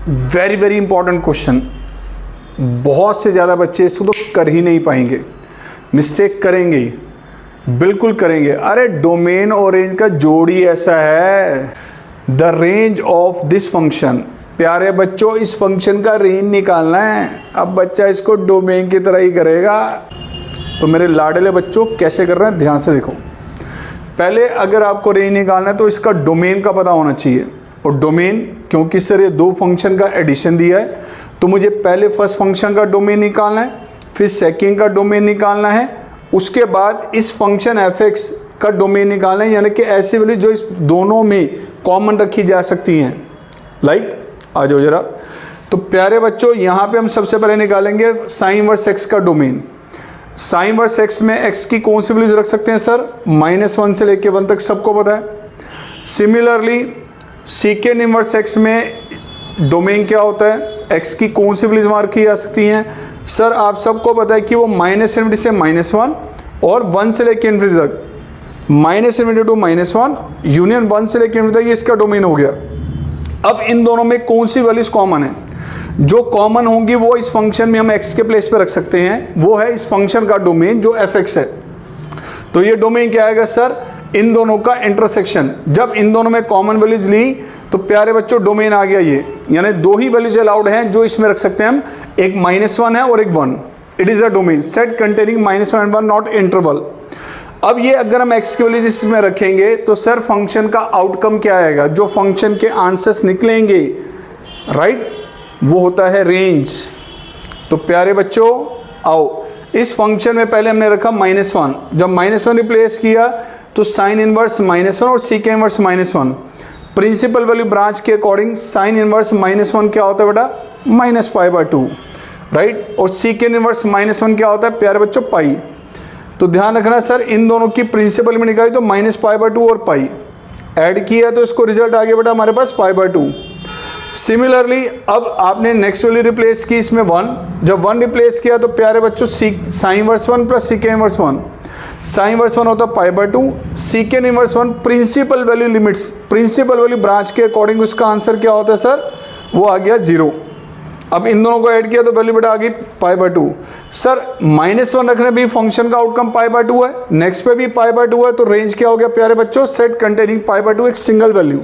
Very very important question. बहुत से ज़्यादा बच्चे इसको तो कर ही नहीं पाएंगे, मिस्टेक करेंगे, बिल्कुल करेंगे। अरे डोमेन और रेंज का जोड़ी ऐसा है, the range of this function. प्यारे बच्चों, इस फंक्शन का रेंज निकालना है। अब बच्चा इसको डोमेन की तरह ही करेगा। तो मेरे लाडले बच्चों, कैसे कर रहे हैं ध्यान से देखो। पहले अगर आपको रेंज निकालना है तो इसका डोमेन का पता होना चाहिए। और डोमेन, क्योंकि सर ये दो फंक्शन का एडिशन दिया है, तो मुझे पहले फर्स्ट फंक्शन का डोमेन निकालना है, फिर सेकेंड का डोमेन निकालना है, उसके बाद इस फंक्शन f(x) का डोमेन निकालना है, यानी कि ऐसी वैल्यू जो इस दोनों में कॉमन रखी जा सकती हैं। लाइक आ जाओ जरा। तो प्यारे बच्चों, यहाँ पे हम सबसे पहले निकालेंगे साइन इनवर्स x का डोमेन। साइन इनवर्स x में x की कौन सी वैल्यूज रख सकते हैं सर? -1 से लेके 1 तक सबको पता है। सिमिलरली सेकेंड इनवर्स x में डोमेन क्या होता है? x की कौन सी वैल्यूज मार्क की जा सकती हैं? सर आप सबको पता है कि वो -∞ से -1 और 1 से लेके ∞ तक, -∞ to -1 यूनियन 1 से लेके ∞ तक, ये इसका डोमेन हो गया। अब इन दोनों में कौन सी वैल्यूज कॉमन है? जो कॉमन होंगी वो इस फंक्शन में हम x के प्लेस पे रख सकते हैं, वो है इस फंक्शन का डोमेन जो f(x) है। तो ये डोमेन क्या आएगा सर? इन दोनों का इंटरसेक्शन। जब इन दोनों में कॉमन वैल्यूज ली तो प्यारे बच्चों डोमेन आ गया ये, यानी दो ही वैल्यूज अलाउड हैं जो इसमें रख सकते हैं हम, एक -1 है और एक 1। It is a domain set containing -1 and 1 not interval. अब ये अगर हम x की वैल्यूज इसमें रखेंगे तो सर फंक्शन का आउटकम क्या आएगा? जो फंक्शन के आंसर्स निकलेंगे, राइट, वो होता है रेंज। तो प्यारे बच्चों आओ, इस फंक्शन में पहले हमने रखा -1। जब -1 रिप्लेस किया तो साइन इनवर्स -1 और second inverse -1। Principal value branch के अकॉर्डिंग साइन इनवर्स -1 क्या होता है बेटा? -π/2, राइट। और सेकेंड इनवर्स -1 क्या होता है प्यारे बच्चों? पाई। तो ध्यान रखना सर, इन दोनों की प्रिंसिपल में निकाली तो -π/2 और पाई ऐड किया तो इसको रिजल्ट आ गया बेटा हमारे पास π/2। सिमिलरली अब आपने नेक्स्ट वैल्यू रिप्लेस की इसमें 1। जब 1 रिप्लेस किया तो प्यारे बच्चों sine inverse 1 plus second inverse 1। Sine inverse 1 होता है π/2, second inverse 1 principal value limits, principal value branch के अकॉर्डिंग उसका आंसर क्या होता है सर? वो आ गया 0। अब इन दोनों को ऐड किया तो वैल्यू बेटा आ गई π/2। सर -1 रखने भी फंक्शन का आउटकम π/2 है, नेक्स्ट पे भी π/2 है, तो रेंज क्या हो गया प्यारे बच्चों? सेट कंटेनिंग π/2 एक सिंगल वैल्यू।